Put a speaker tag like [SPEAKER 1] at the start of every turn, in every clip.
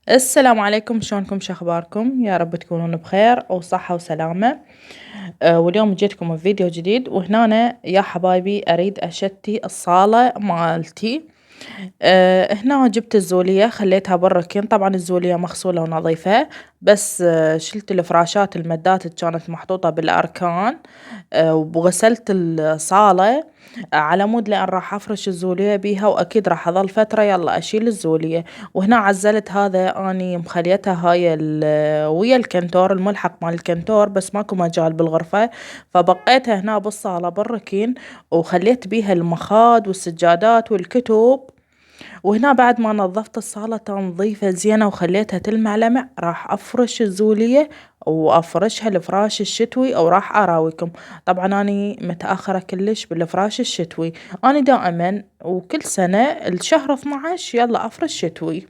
[SPEAKER 1] السلام عليكم، شلونكم؟ شخباركم؟ يا رب تكونون بخير وصحة وسلامة. واليوم جيتكم بفيديو جديد، وهنا أنا يا حبايبي أريد أشتي الصالة مالتي. هنا جبت الزولية خليتها بالركن، طبعا الزولية مغسولة ونظيفة، بس شلت الفراشات المدات اللي كانت محطوطة بالأركان. وغسلت الصالة على مود لأن راح أفرش الزولية بيها، وأكيد راح أظل فترة يلا أشيل الزولية. وهنا عزلت هذا أني مخليتها هاي ويا الكنتور الملحق مال الكنتور، بس ماكو مجال بالغرفة، فبقيتها هنا بالصالة بالركين، وخليت بيها المخاد والسجادات والكتب. وهنا بعد ما نظفت الصالة تنظيفة زينة وخليتها تلمع لمع، راح أفرش الزولية وأفرشها الفراش الشتوي، أو راح أراويكم. طبعا أني متأخرة كلش بالفراش الشتوي. أنا دائما وكل سنة الشهر 12 يلا أفرش شتوي.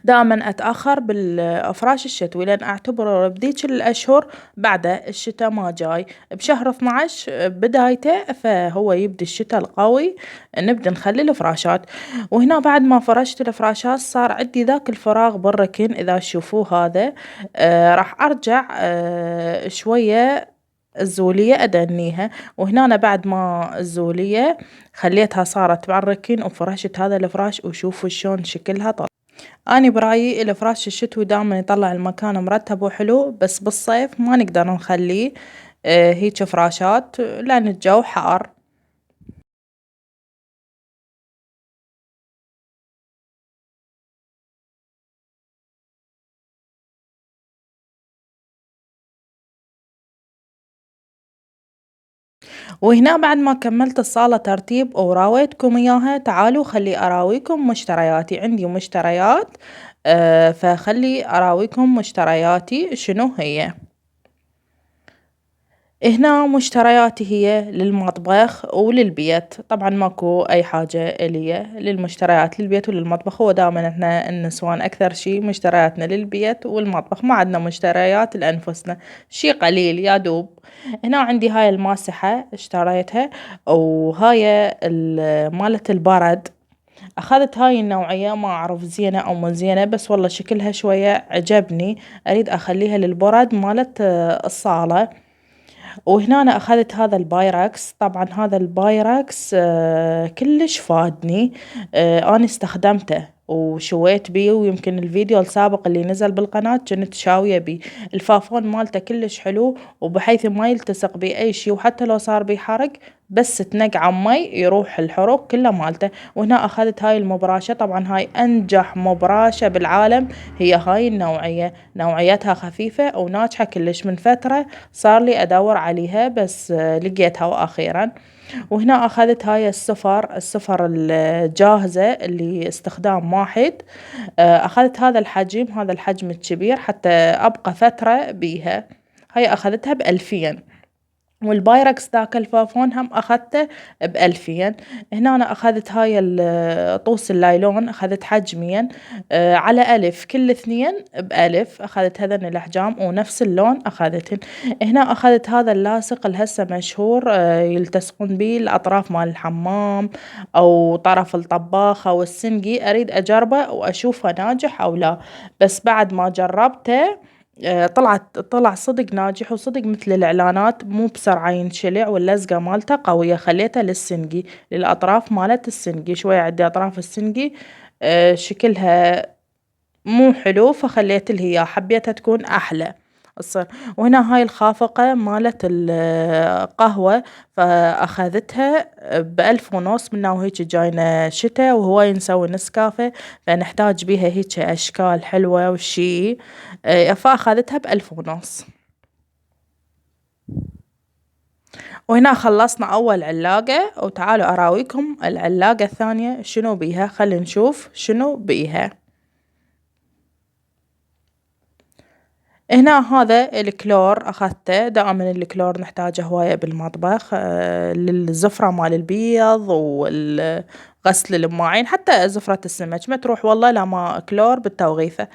[SPEAKER 1] دائما أتأخر بالأفراش الشتوي لأن أعتبر بذيك الأشهر بعده الشتاء ما جاي. بشهر 12 بدايته فهو يبدي الشتاء القوي، نبدأ نخلي الفراشات. وهنا بعد ما فرشت الفراشات صار عندي ذاك الفراغ بالركن إذا تشوفوه هذا. راح أرجع شوية الزولية أدنيها. وهنا أنا بعد ما الزولية خليتها صارت على الركن وفرشت هذا الفراش، وشوفوا شلون شكلها طلع. أنا برأيي الفراش الشتوي دائما يطلع المكان مرتب وحلو، بس بالصيف ما نقدر نخليه هيج فراشات لأن الجو حار. وهنا بعد ما كملت الصالة ترتيب وراويتكم إياها، تعالوا خلي أراويكم مشترياتي. عندي مشتريات، فخلي أراويكم مشترياتي شنو هي. هنا مشترياتي هي للمطبخ وللبيت، طبعا ماكو أي حاجة إلي للمشتريات للبيت وللمطبخ. هو دائما احنا النسوان أكثر شي مشترياتنا للبيت والمطبخ، ما عندنا مشتريات لأنفسنا، شي قليل يا دوب. هنا عندي هاي الماسحة اشتريتها، وهاي مالة البرد. أخذت هاي النوعية، ما أعرف زينة أو مو زينة، بس والله شكلها شوية عجبني، أريد أخليها للبرد مالت الصالة. وهنا أنا أخذت هذا البايركس، طبعا هذا البايركس كلش فادني. أنا استخدمته وشويت بيه، ويمكن الفيديو السابق اللي نزل بالقناة كنت شاوية بيه. الفافون مالته كلش حلو، وبحيث ما يلتصق بيه أي شي، وحتى لو صار بيه حرق بس تنقع مي يروح الحروق كله مالته. وهنا أخذت هاي المبراشة، طبعا هاي أنجح مبراشة بالعالم، هي هاي النوعية، نوعيتها خفيفة وناجحة كلش. من فترة صار لي أدور عليها بس لقيتها وأخيرا. وهنا أخذت هاي السفر الجاهزة اللي استخدام واحد. أخذت هذا الحجم، هذا الحجم الكبير حتى أبقى فترة بيها. هاي أخذتها ب2000. والبايركس ذاك الفافون هم أخذته ب2000. هنا أنا أخذت هاي طوس اللايلون، أخذت حجمين على ألف، كل اثنين ب1000. أخذت هذين الأحجام ونفس اللون أخذتهن. هنا أخذت هذا اللاصق اللي هسه مشهور يلتصقون بيه الأطراف مال الحمام أو طرف الطباخة والسنقي. أريد أجربه وأشوفه ناجح أو لا، بس بعد ما جربته طلع صدق ناجح، وصدق مثل الإعلانات، مو بسرعة ينشلع، واللزقة مالته قوية. خليته للسنقي، للأطراف مالت السنقي، شوية عندي أطراف السنقي شكلها مو حلو، فخليت اللي هي حبيتها تكون أحلى الصر. وهنا هاي الخافقة مالت القهوة، فأخذتها ب1500 منا، وهيك جاينا شتا وهواي نسوي نسكافيه، فنحتاج بيها هيك أشكال حلوة وشي. فأخذتها ب1500. وهنا خلصنا أول علاقة، وتعالوا أراويكم العلاقة الثانية شنو بيها. خلينا نشوف شنو بيها. هنا هذا الكلور أخذته، دائما الكلور نحتاجه هواية بالمطبخ، للزفرة مال البيض والغسل المواعين، حتى زفرة السمك ما تروح والله لا ما كلور بالتوغيفة.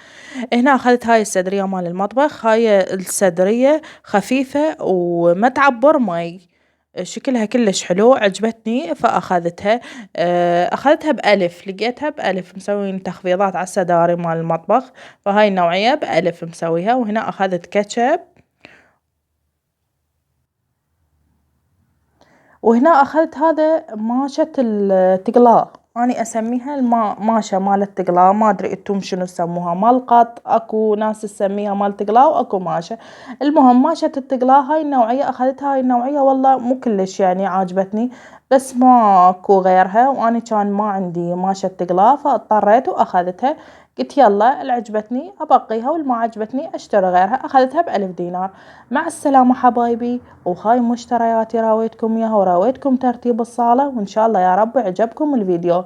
[SPEAKER 1] هنا أخذت هاي السدرية مال المطبخ، هاي السدرية خفيفة وما تعبر مي. شكلها كلش حلو عجبتني فأخذتها. أخذتها بألف، لقيتها بألف مسوين تخفيضات على السداري مال المطبخ، فهاي النوعية بألف مسويها. وهنا أخذت كاتشب، وهنا أخذت هذا ماشة التقلاء، أنا أسميها ماشة مال التقلاء، ما أدري أنتم شنو تسموها، مال قط أكو ناس تسميها مال تقلاء وأكو ماشة. المهم ماشة التقلاء هاي النوعية أخذتها، هاي النوعية والله مو كلش يعني عاجبتني، بس ماكو غيرها وأنا كان ما عندي ماشة تقلاء فاضطريت وأخذتها. قلت يلا اللي عجبتني أبقيها واللي ما عجبتني أشتري غيرها. أخذتها ب1000 دينار. مع السلامة حبايبي، وهاي مشترياتي راويتكم إياها وراويتكم ترتيب الصالة، وإن شاء الله يا رب عجبكم الفيديو.